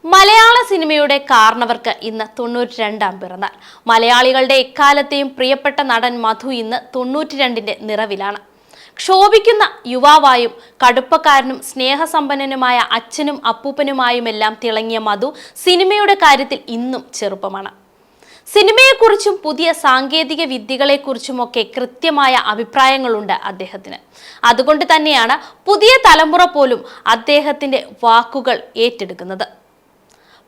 മലയാള സിനിമയുടെ കാരണവർക്ക് ഇന്ന് 92ാം പിറന്നാൾ. മലയാളികളുടെ എക്കാലത്തെയും പ്രിയപ്പെട്ട നടൻ മധു ഇന്ന് 92ന്റെ നിറവിലാണ്. ക്ഷോഭിക്കുന്ന യുവാവായും കടുപ്പക്കാരനും സ്നേഹസമ്പന്നനുമായ അച്ഛനും അപ്പൂപ്പനുമായുമെല്ലാം തിളങ്ങിയ മധു സിനിമയുടെ കാര്യത്തിൽ ഇന്നും ചെറുപ്പമാണ്. സിനിമയെക്കുറിച്ചും പുതിയ സാങ്കേതിക വിദ്യകളെക്കുറിച്ചുമൊക്കെ കൃത്യമായ അഭിപ്രായങ്ങളുണ്ട് അദ്ദേഹത്തിന്. അതുകൊണ്ട് തന്നെയാണ് പുതിയ തലമുറ പോലും അദ്ദേഹത്തിന്റെ വാക്കുകൾ ഏറ്റെടുക്കുന്നത്.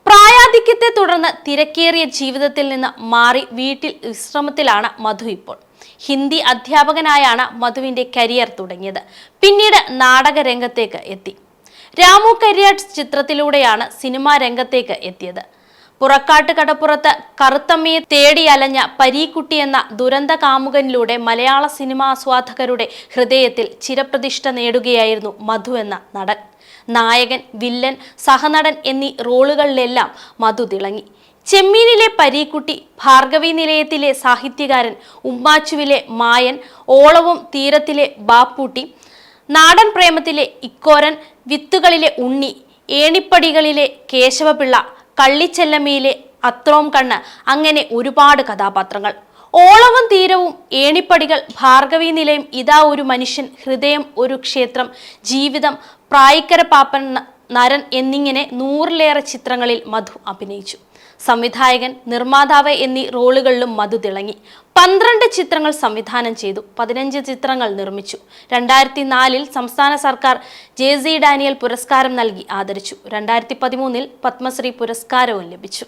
പ്രായാധിക്യത്തെ തുടർന്ന് തിരക്കേറിയ ജീവിതത്തിൽ നിന്ന് മാറി വീട്ടിൽ വിശ്രമത്തിലാണ് മധു ഇപ്പോൾ. ഹിന്ദി അധ്യാപകനായാണ് മധുവിന്റെ കരിയർ തുടങ്ങിയത്. പിന്നീട് നാടക രംഗത്തേക്ക് എത്തി. രാമു കരിയാട്ട് ചിത്രത്തിലൂടെയാണ് സിനിമാ രംഗത്തേക്ക് എത്തിയത്. പുറക്കാട്ട് കടപ്പുറത്ത് കറുത്തമ്മയെ തേടിയലഞ്ഞ പരീക്കുട്ടി എന്ന ദുരന്ത കാമുകനിലൂടെ മലയാള സിനിമാ ആസ്വാദകരുടെ ഹൃദയത്തിൽ ചിരപ്രതിഷ്ഠ നേടുകയായിരുന്നു മധു എന്ന നടൻ. നായകൻ, വില്ലൻ, സഹനടൻ എന്നീ റോളുകളിലെല്ലാം മധു തിളങ്ങി. ചെമ്മീനിലെ പരീക്കുട്ടി, ഭാർഗവി നിലയത്തിലെ സാഹിത്യകാരൻ, ഉമ്മാച്ചുവിലെ മായൻ, ഓളവും തീരത്തിലെ ബാപ്പൂട്ടി, നാടൻ പ്രേമത്തിലെ ഇക്കോരൻ, വിത്തുകളിലെ ഉണ്ണി, ഏണിപ്പടികളിലെ കേശവപിള്ള, കള്ളിച്ചെല്ലമ്മയിലെ അത്രോം കണ്ണ്, അങ്ങനെ ഒരുപാട് കഥാപാത്രങ്ങൾ. ഓളവും തീരവും, ഏണിപ്പടികൾ, ഭാർഗവി നിലയം, ഇതാ ഒരു മനുഷ്യൻ, ഹൃദയം ഒരു ക്ഷേത്രം, ജീവിതം, പ്രായിക്കര പാപ്പൻ, നരൻ എന്നിങ്ങനെ 100ലേറെ ചിത്രങ്ങളിൽ മധു അഭിനയിച്ചു. സംവിധായകൻ, നിർമ്മാതാവ് എന്നീ റോളുകളിലും മധു തിളങ്ങി. 12 ചിത്രങ്ങൾ സംവിധാനം ചെയ്തു, 15 ചിത്രങ്ങൾ നിർമ്മിച്ചു. 2004-ൽ സംസ്ഥാന സർക്കാർ JC ഡാനിയൽ പുരസ്കാരം നൽകി ആദരിച്ചു. 2013-ൽ പത്മശ്രീ പുരസ്കാരവും ലഭിച്ചു.